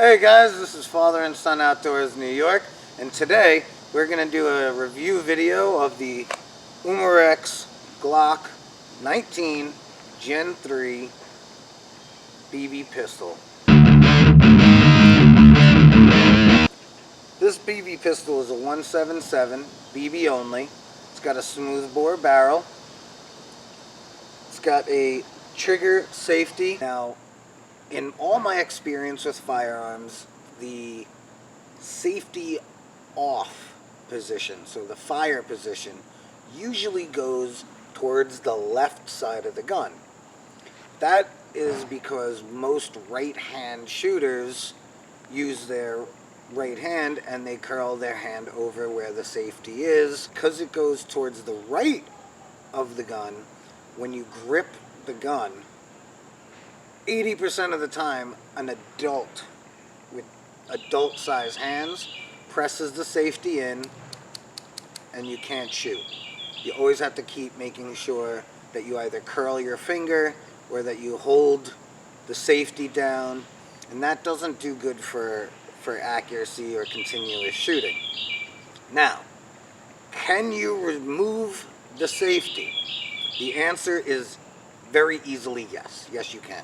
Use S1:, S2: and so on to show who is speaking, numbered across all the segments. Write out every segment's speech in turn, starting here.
S1: Hey guys, this is Father and Son Outdoors New York, and today we're going to do a review video of the Umarex Glock 19 Gen 3 BB pistol. This BB pistol is a 177 BB only. It's got a smooth bore barrel. It's got a trigger safety. Now, in all my experience with firearms, the safety off position, so the fire position, usually goes towards the left side of the gun. That is because most right-hand shooters use their right hand and they curl their hand over where the safety is. Because it goes towards the right of the gun, when you grip the gun, 80% of the time, an adult with adult-sized hands presses the safety in and you can't shoot. You always have to keep making sure that you either curl your finger or that you hold the safety down, and that doesn't do good for accuracy or continuous shooting. Now, can you remove the safety? The answer is very easily yes. Yes, you can.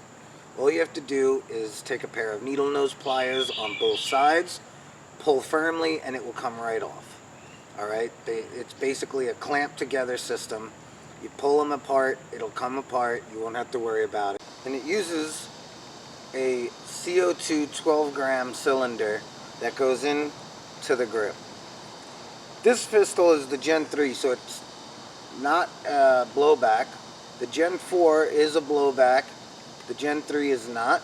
S1: All you have to do is take a pair of needle nose pliers on both sides, pull firmly, and it will come right off. Alright? It's basically a clamp together system. You pull them apart, it'll come apart, you won't have to worry about it. And it uses a CO2 12-gram cylinder that goes into the grip. This pistol is the Gen 3, so it's not a blowback. The Gen 4 is a blowback. The Gen 3 is not,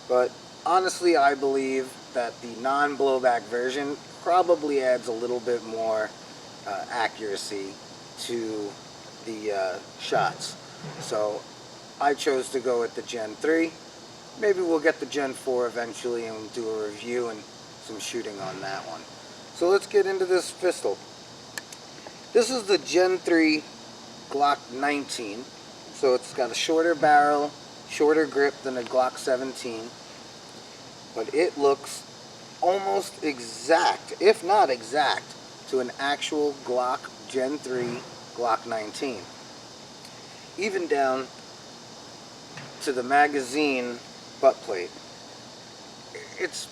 S1: but honestly I believe that the non-blowback version probably adds a little bit more accuracy to the shots. So I chose to go with the Gen 3. Maybe we'll get the Gen 4 eventually and we'll do a review and some shooting on that one. So let's get into this pistol. This is the Gen 3 Glock 19. So it's got a shorter barrel, shorter grip than a Glock 17, but it looks almost exact, if not exact, to an actual Glock Gen 3 Glock 19. Even down to the magazine butt plate. It's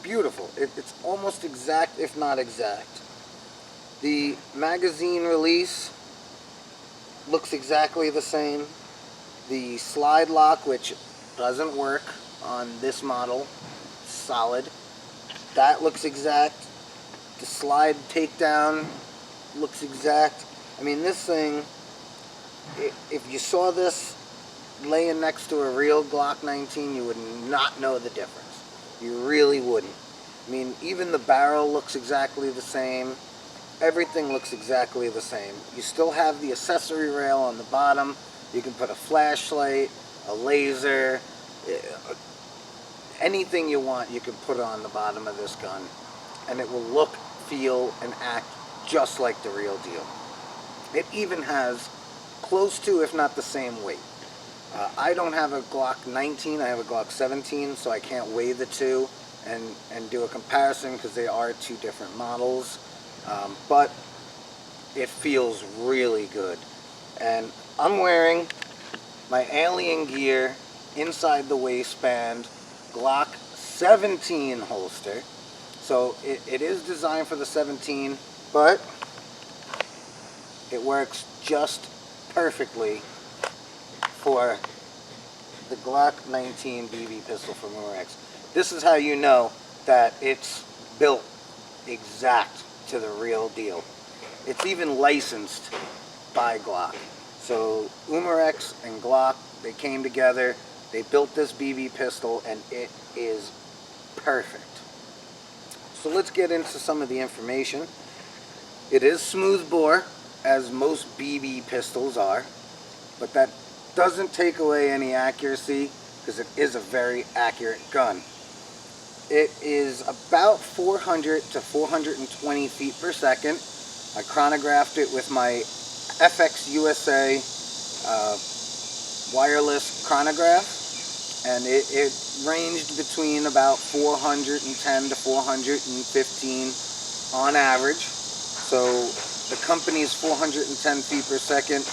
S1: beautiful. It's almost exact, if not exact. The magazine release looks exactly the same. The slide lock, which doesn't work on this model, solid, that looks exact. The slide takedown looks exact. I mean, this thing, if you saw this laying next to a real Glock 19, you would not know the difference. You really wouldn't. I mean, even the barrel looks exactly the same. Everything looks exactly the same. You still have the accessory rail on the bottom. You can put a flashlight, a laser, anything you want you can put on the bottom of this gun, and it will look, feel, and act just like the real deal. It even has close to, if not the same weight. I don't have a Glock 19, I have a Glock 17, so I can't weigh the two and do a comparison because they are two different models, but it feels really good. And I'm wearing my alien gear inside the waistband Glock 17 holster. So it is designed for the 17, but it works just perfectly for the Glock 19 BB pistol from Umarex. This is how you know that it's built exact to the real deal. It's even licensed by Glock. So Umarex and Glock, they came together, they built this BB pistol, and it is perfect. So let's get into some of the information. It is smooth bore, as most BB pistols are, but that doesn't take away any accuracy because it is a very accurate gun. It is about 400 to 420 feet per second. I chronographed it with my FX USA wireless chronograph. and it ranged between about 410 to 415 on average. So the company's 410 feet per second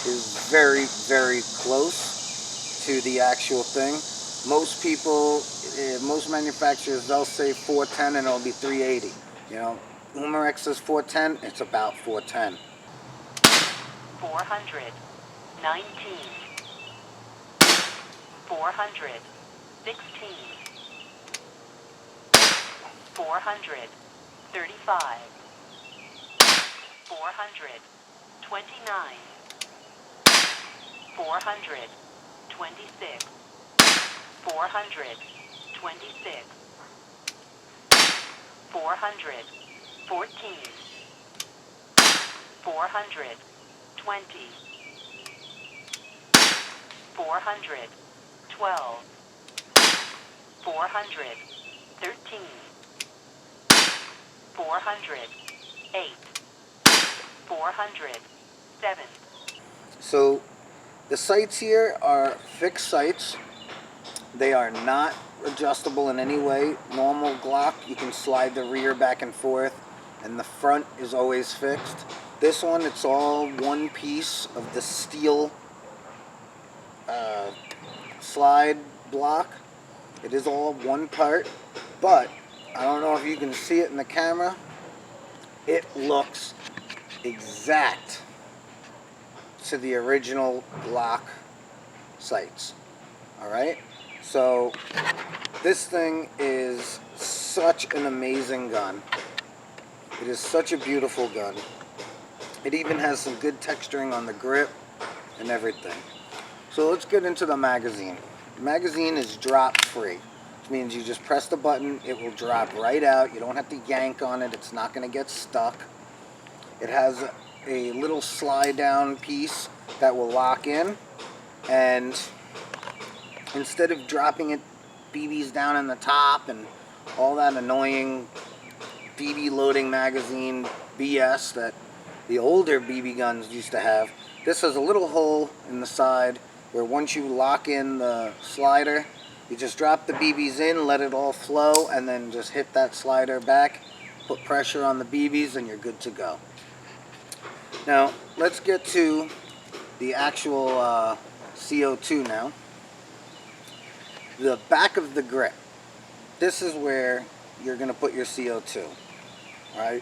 S1: is very, very close to the actual thing. Most people, most manufacturers, they'll say 410 and it'll be 380. You know, Umarex says 410, it's about 410.
S2: 419, 416, 435, 429, 426, 426, 414, 420, 412, 413, 408, 407.
S1: So the sights here are fixed sights. They are not adjustable in any way. Normal Glock, you can slide the rear back and forth, and the front is always fixed. This one, it's all one piece of the steel slide block. It is all one part, but I don't know if you can see it in the camera. It looks exact to the original Glock sights. Alright? So this thing is such an amazing gun. It is such a beautiful gun. It even has some good texturing on the grip and everything. So let's get into the magazine. The magazine is drop free, which means you just press the button, it will drop right out. You don't have to yank on it, it's not going to get stuck. It has a little slide down piece that will lock in, and instead of dropping it BBs down in the top and all that annoying BB loading magazine BS that the older BB guns used to have, this has a little hole in the side where once you lock in the slider, you just drop the BBs in, let it all flow, and then just hit that slider back, put pressure on the BBs, and you're good to go. Now, let's get to the actual CO2 now. The back of the grip. This is where you're going to put your CO2. Alright?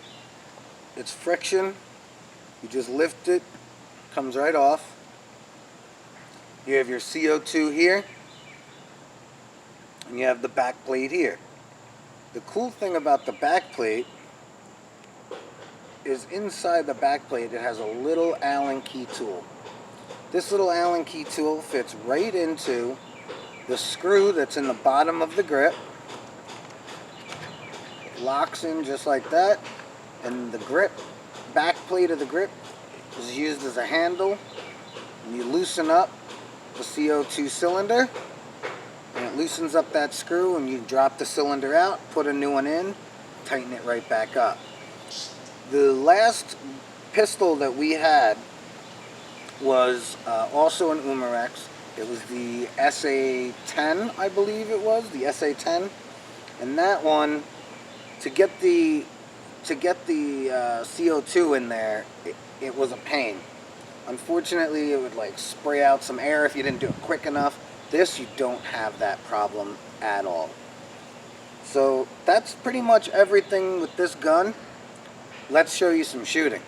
S1: It's friction. You just lift it, comes right off. You have your CO2 here, and you have the back plate here. The cool thing about the back plate is inside the back plate it has a little Allen key tool. This little Allen key tool fits right into the screw that's in the bottom of the grip. It locks in just like that, and the grip, back plate of the grip, is used as a handle, and you loosen up the CO2 cylinder, and it loosens up that screw, and you drop the cylinder out, put a new one in, tighten it right back up. The last pistol that we had was also an Umarex. It was the SA-10, I believe it was, the SA-10, and that one, to get the CO2 in there, it was a pain. Unfortunately, it would like spray out some air if you didn't do it quick enough. This, you don't have that problem at all. So that's pretty much everything with this gun. Let's show you some shooting.